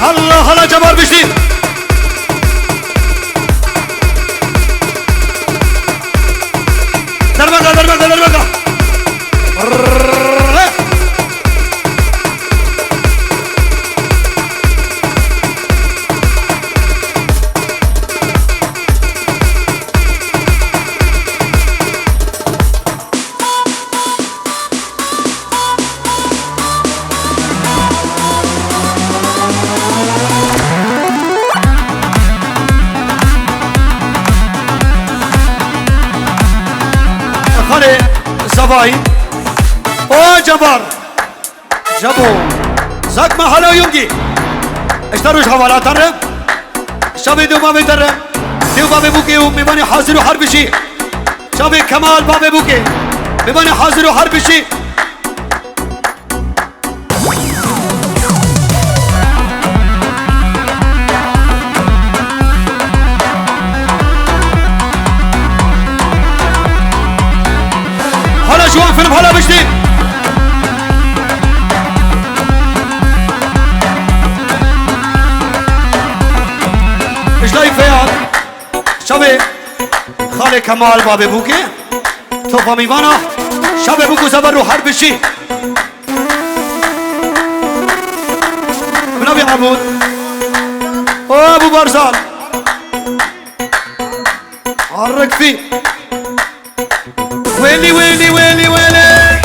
الله هلا جبار بجديد دربقة دربقة دربقة زباي او جبار جبو زك ما هلا يونجي اشتروش حوالات ترى شابي دوما بترى ديو بابي بوكي ومباني حاضر وحرب شي شابي كمال بابي بوكي مباني حاضر وحرب شي هلا جوان فيلم هلا بجديد ايش لايك فيها شبي خالي كمال بابي بوكي توفا ميمانا شبي بوكو زبر وحرب الشي ابن ابي عبود ابو برزان عرق فيه ويلي ويلي ويلي ويلي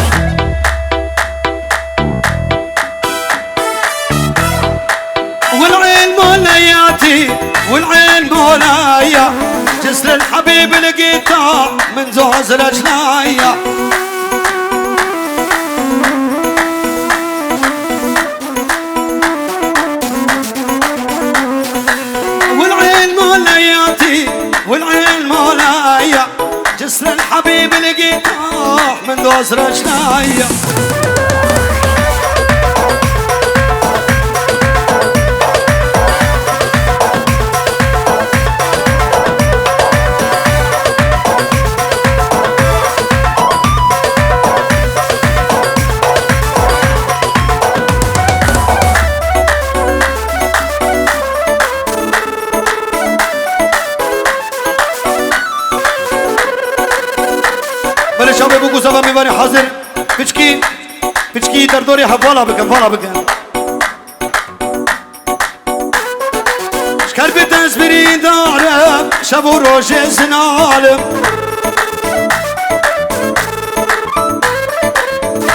والعين مولاياتي والعين مولايا جسر الحبيب لقيته من زوز الأجنايا والعين مولاياتي والعين مولايا جسر الحبيب لقيته من دوز رجنايا بله شابه بگو زبا میبانی حاضر پچکی در دوری حوالا بکن شکر به تزبیری دارم شب و روش زنالم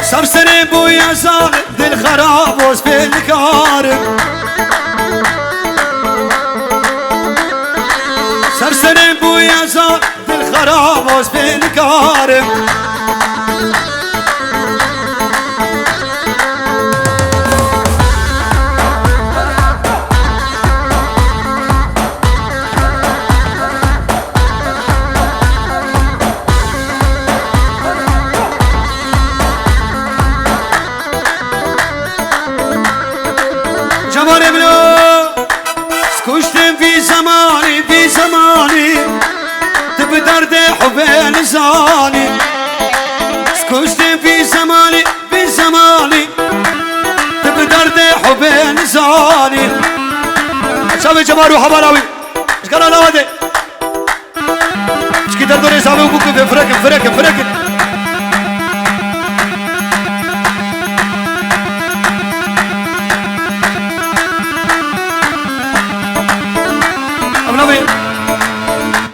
سرسر بوی ازال دل خراب و سپلکارم سرسر بوی ازال دل خراب و سپلکارم جبار ابنو سكشتم في زماني تب درد حب لساني سكشتم في زماني تب درد حب لساني شابي جبار وحباراوي ايش قال لا ودي ايش كده دوري سامي وبوكو فرق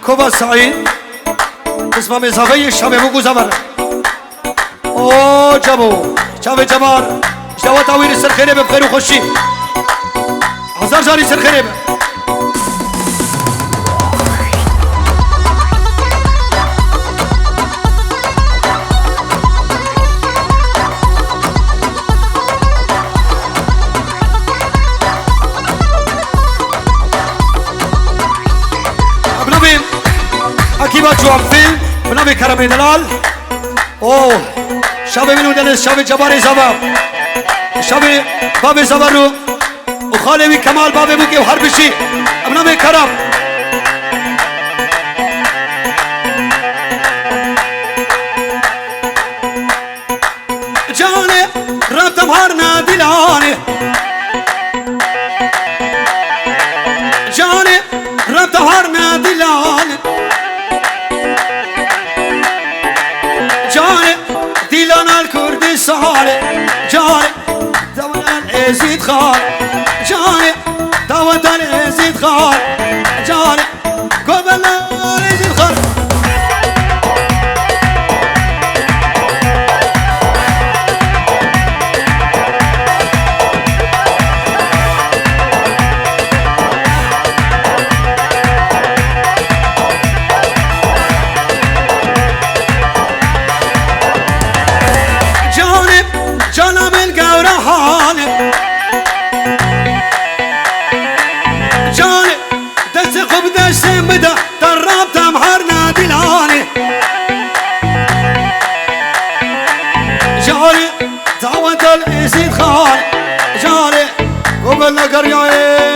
كوبا سعيد اسمه مزافي الشامي بوكو زمر او جابو شامي جبار اشتوى تاويل السرخيني بخير وخشي هزار جاري سرخيني اكيبا جوافين بنبي كرمي دلال اوه شابي منو دنس شابي جباري زباب شابي بابي زبرو وخالي كمال بابي بوكي وحرب شي بنبي كرم جاني رابط مهارنا دلاني الصالح جاري دولة العزيز خال جاري دولة العزيز خال جاري قبل العزيز خال جانب القورة حالي جانب دست خب دست بدا دراب تمحرنا دلاني جاني دعوة العزيز خالي جاني قبل قرياي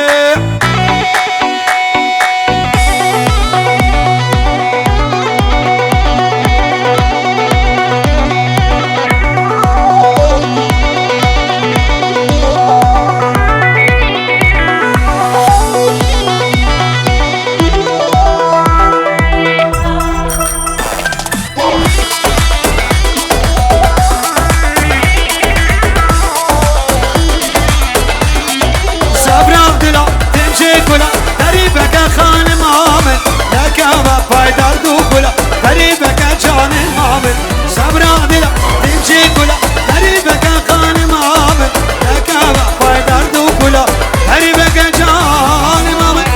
قريبك جان المعمل صبر عدلا تمشي كلا قريبك خان المعمل لك فايدر دو كلا قريبك جان المعمل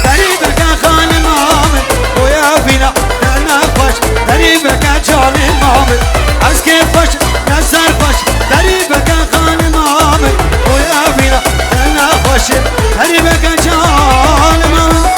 قريبك خان المعامل ويا فينا انا فش قريبك جان المعامل عز كيف فش نسر فش قريبك خان المعامل ويا فينا انا فش قريبك جان المعامل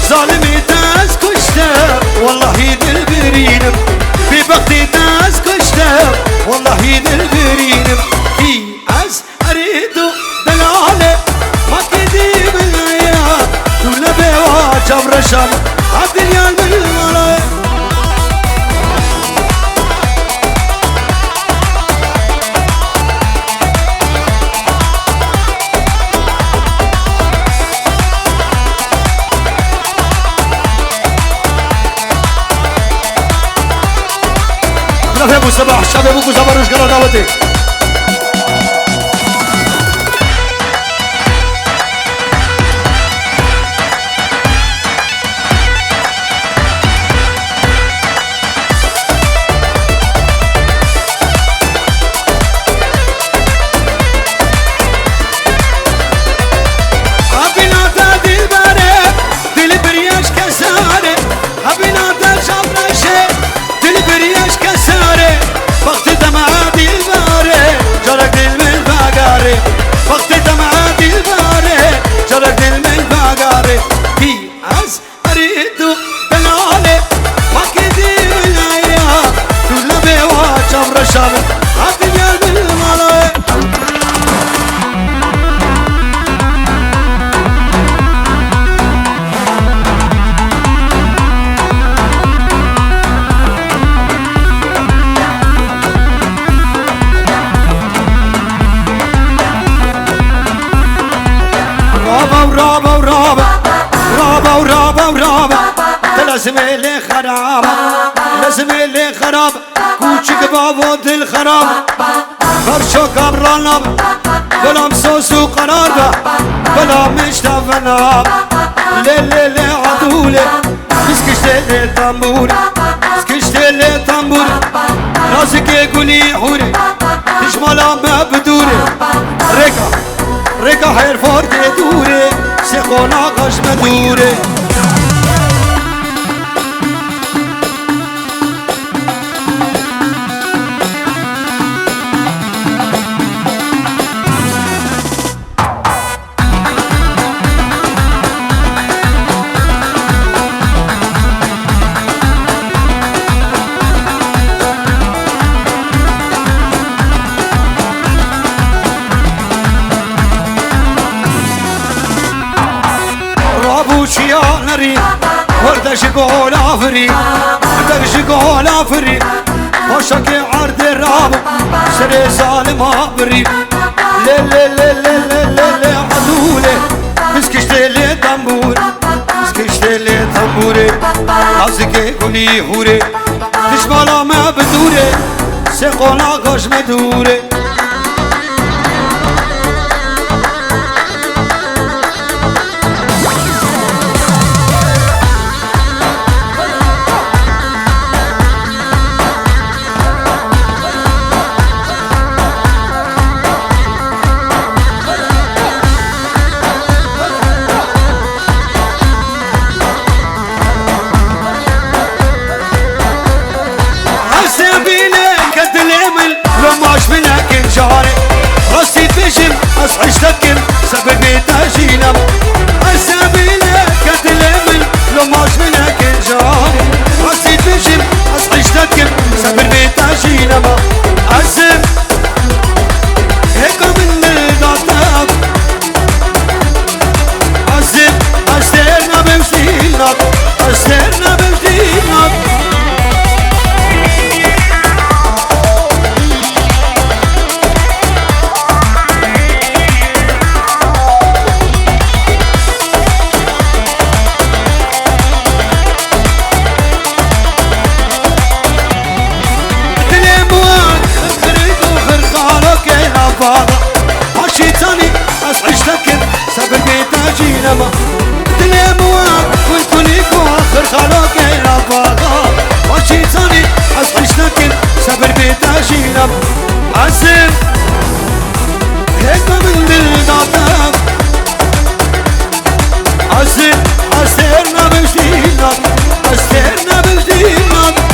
ظالمي تاز كشتاب والله يدل برينم في بختي تاز كشتاب والله يدل برينم في عز اريدو دلالة ما كدي بالعيا دولة بيوا جبر شام عالدنيا بالملايا يا ابو صباح الشعب ابوكو زبر وش قرا دعوتي وقت دمعات الباري جرى دل من باقاري في عز اريدو دلالي ما كدي ولايا كل بيوا جبر شامل عالدنيا بالملاي ورابا لازم اللي خراب لازم اللي خراب كوچك بابود الخراب فرشو كبرانب بلا مصوص وقرار بلا مشتفناب للي عدولي اسكشت اللي تنبوري اسكشت اللي تنبوري راسك يقولي حوري تشمالا ما بدوري ريكا حير فورد دوري سيخونا قش مدوري شقول افري عندك شقول افري وشك عرض الراب سري سالم ابري لي لي لي لي لي لي عدولي مسكشت لي تنبور مسكشت لي تنبوري عزكي قولي هوري تشمالا ما بدوري سيقونا قش مدوري عشتكم سبب تاجينا السبيلة كتلمن لو ماش منك جاري راسي تجم عشتكم سبب تاجينا أسم هيك من الضغط أسم أسترنا بمشينا أسترنا بمشينا عشيتاني عشتكم سبب تاجينا ما تلموا والكليكو آخر خلاك يا باغا عشيتاني عشتكم سبب تاجينا عسل هيك من الضغط عسل أسترنا بجدينا أسترنا بجدينا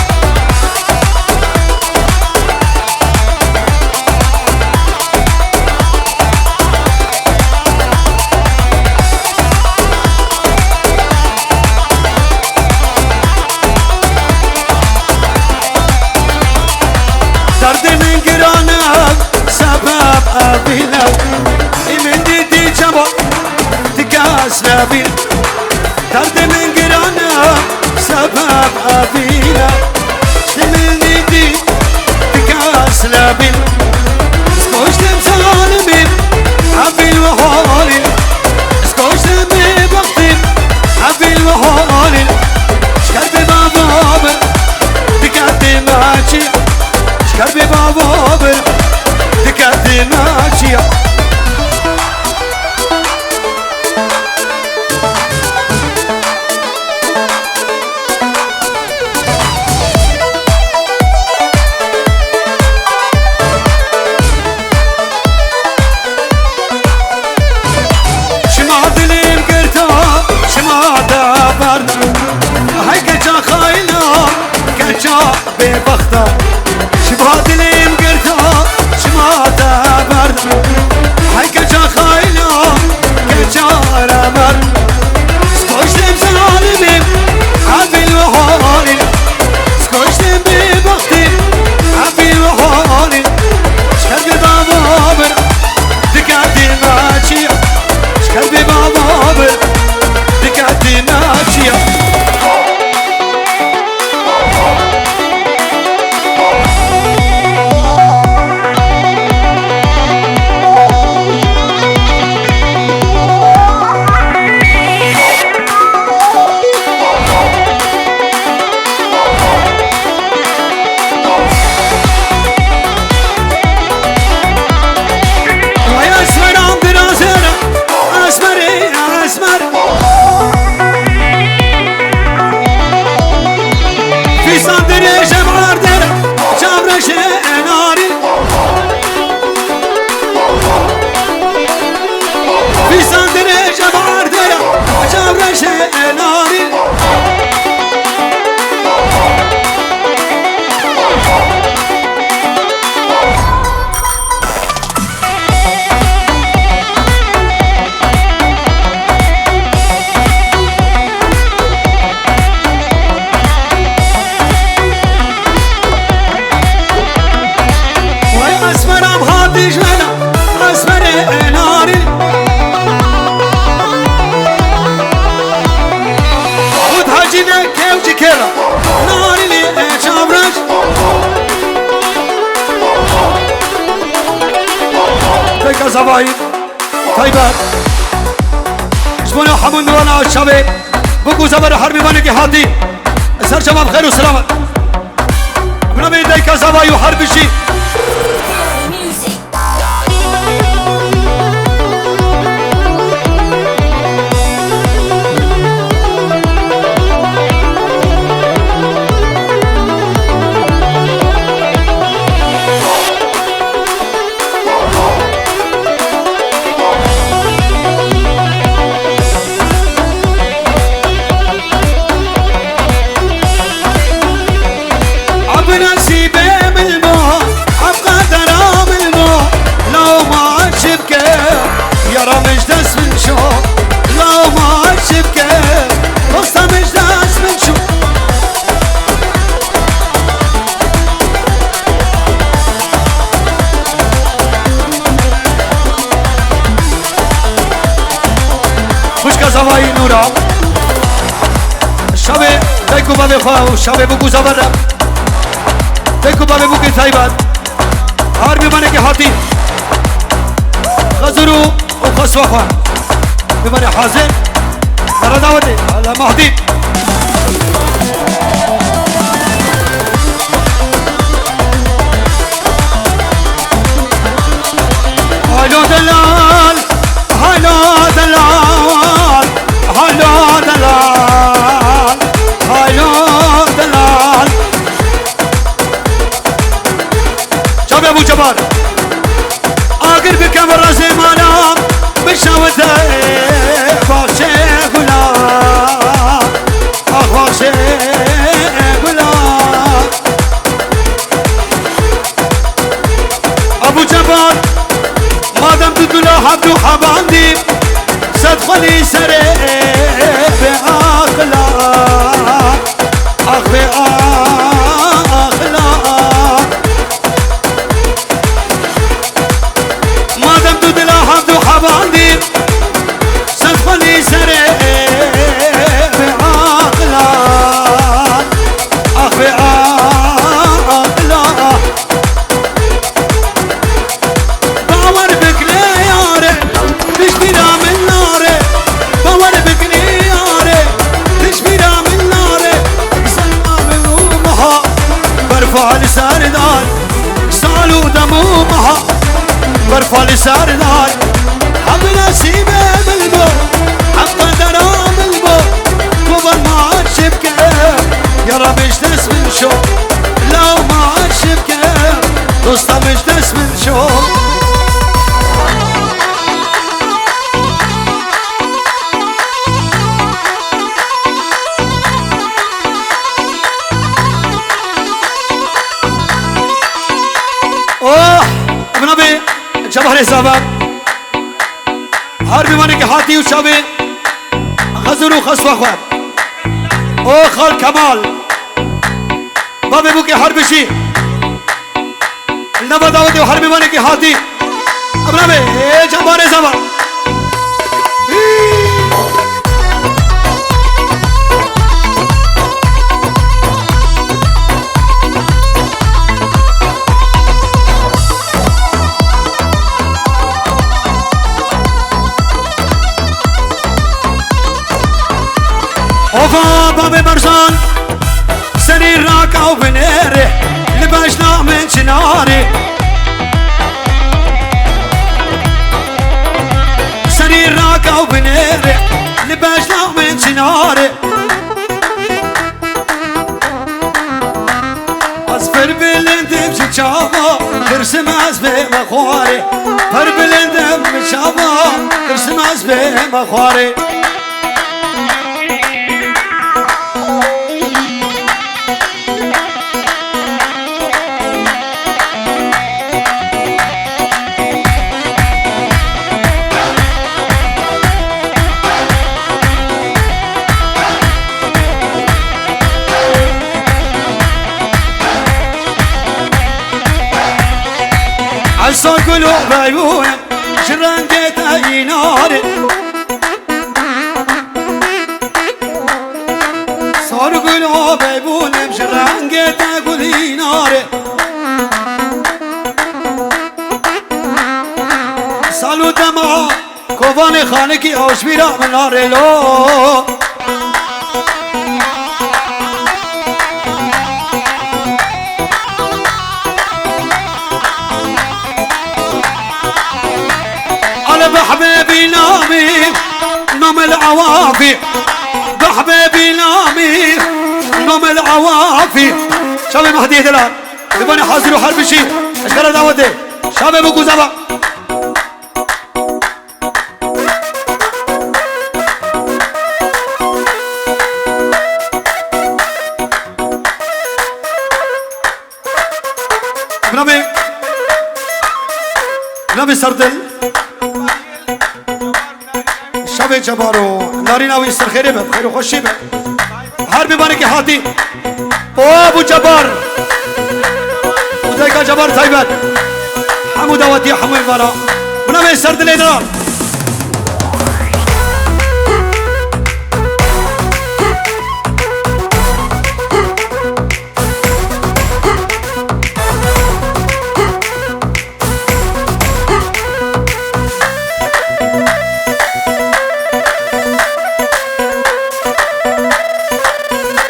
أبينا من دي جبا تكاس نبيل درد من قرانا سبب أبينا من دي تكاس نبيل سكوش تمثالمين عبيل وحالي سكوش تمي بغتين عبيل وحالي شكر ببابابر تكاتي ماشي شكر ببابابر تكاتي ماشي ببخته شبهات اللي مقرتها شماته برد حيك جا خايله كجار مر سكوش لمسالمي عبيل وحالي سكوش ببختي عبيل وحالي شكر ببابابر دكاتي ماشيه شكر ببابابر دكاتي ماشيه كيرا ناري لي شابرج تيكا زباين طيبات اسمونا حمون دوانا الشابي بقو زبر حربي بانكي حاتي سر شباب خير وسلامت من أمي تيكا زباين وحربي شي زوای نورا شب دیکو بابی خواه شب بگو زبرم دیکو بابی بگی تایبت هر بیمانه که حاتی غزرو و خسوا خواه بیمانه حاضر برا داوته الله مهدی هلو دلال هلو دلال هلو دلال هلو دلال شاب ابو جبار اگر بكم راسي مانا بشوته باشه غلا باشه غلا ابو جبار مادام تدلا حبدو حباندي صدقني سري بأخلا أخبي أخلا ما دم تدلا حمدو حباندي صدقني سري بأخلا أخبي أخلا باور بكلي ياري تشبينا من ناري باور بكلي ياري تشبينا من ناري سلمى بهمها برفع لساردان سالو دمومها برفع لساردان حب نسيبه بالبو حب قدره بالبو كبر ما عشبكه يا رب مش دس من شو لو ما عشبكه دوستا مش دس من شو جبهر حسابات هر بیمانی که حاتی و شبه غزر و خسوه خواه او خال کمال بابی بو که هر بشی نبا داوتی و هر بیمانی که حاتی ابنامه جبهر حسابات اوفا بابي برزان سري راكا وبنيري لباشنا من شناري سري راكا وبنيري لباشنا من شناري اصفر بلندم شجابا ترسم ازبي مخواري فر بلندم شجابا ترسم ازبي مخواري عالصور قلوب عيونك شرنجت اي ناري صور قلوب تقولي ناري سالو دمع كوفاني خانكي اوش بيرا من ناري لو على بحبيبي نامي نوم العوافي بحبيبي نامي نوم العوافي شباب مهدي دلال ببني حاضر وحرب شيء اشكال دعوته شباب ابو زبا نبي سردل شبه جبارو نارين او استرخيري بخير وخوشي به هر بباني کی حاتی او ابو جبار ودايكا جبار تايبت حمو دواتي حمو البارا نبي سردل ادرار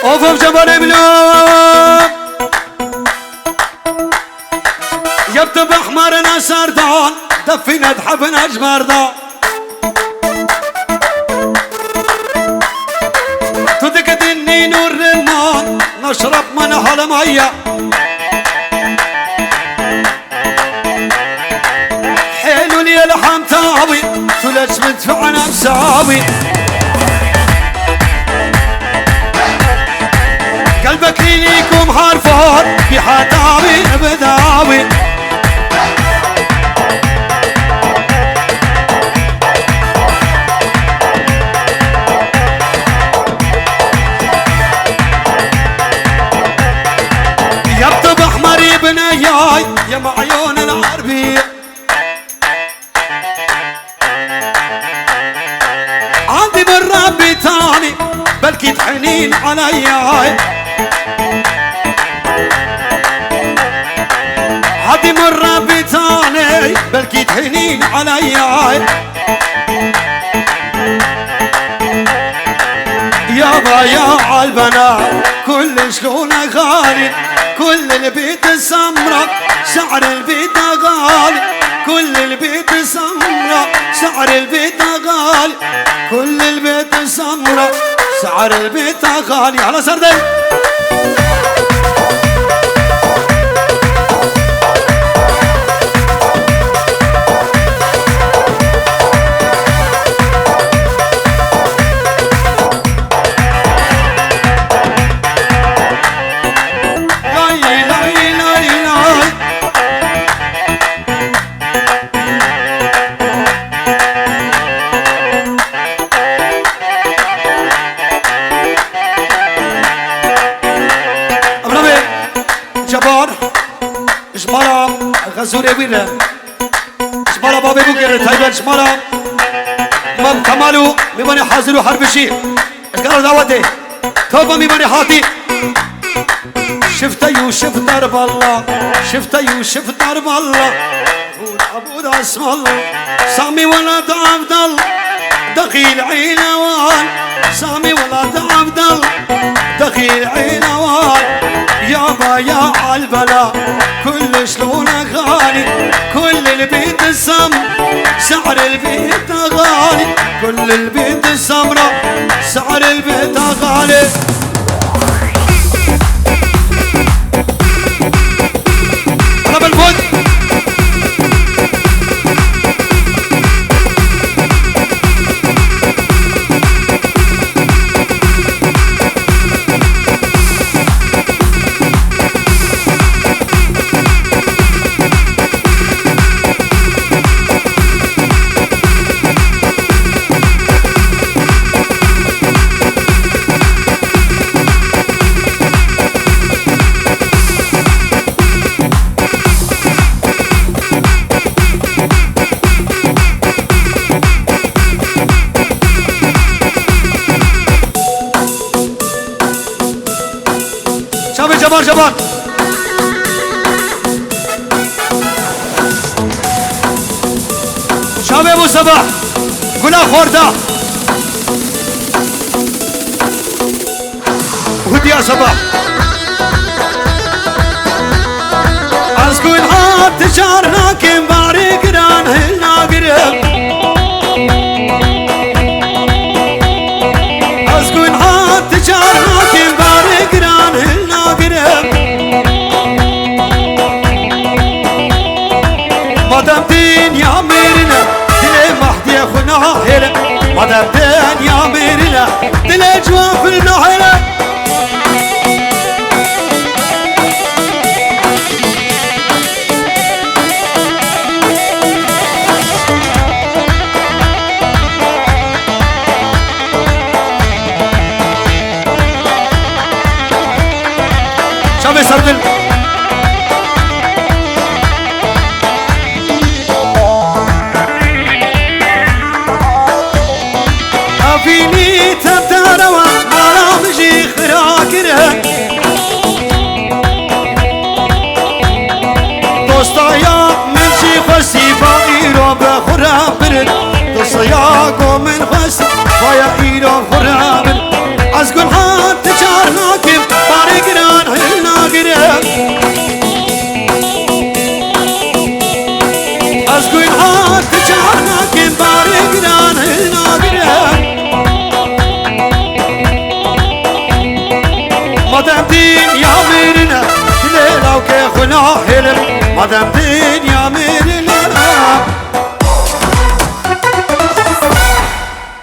اوف جبل بلوم يبتب احمرنا سردان دفينا تحبنا جمردان تدقدني نور النار نشرب من هالمية حلو لي الحمتاوي تلج مدفعنا بساوي قلبك ليكم هارفور بحتاوي بداوي يبطب احمر بنياي يا معيون العربي عندي بالربي تاني بلكي تحنين علياي عدي مرة بتاني بلكي تحنين عليا يابا يا عالبنات كل شلون غالي كل البيت السمرة شعر البيت غالي كل البيت السمرة شعر البيت غالي كل البيت السمرة شعر البيت غالي على سردي غزوري ويلا شمالا بابي بوكر تايبان شمالا مام كمالو ميماني حاضر وحرب شي اشكال دعوتي توبا ميماني حاتي شفت يوسف درب الله شفت يوسف درب الله عبود اسم الله سامي ولد عبد الله دخيل عينوان سامي ولد عبد الله دخيل عينوان يابا يا عالبلا كل شلونه غالي كل البيت السم سعر البيت غالي كل البيت السمرة سعر البيت غالي أنا بالفوت جبان شاب ابو صباح قنا خورده ودي يا صباح اسكن هات تجارنا كم باري قران هلنا قرب اسكن هات تجارنا كم باري قران هلنا قرب مدام دين يا ميرنا دلي محدي اخونا هلا مدام دين يا ميرنا دلي جواب النهلا شابي سردل أفيني تبتروا مرام جي خراكره دوستايا من شي خسي فايرو بخرابر دوستايا قو من خسي فايرو بخرابر أزقل حد تجارنا كم باري قران هلنا قرب أزقل حد تجارنا كم باري قران هلنا قرب مدام دين يا ميرنا ليلة وكيخنا هلم مدام دين يا ميرنا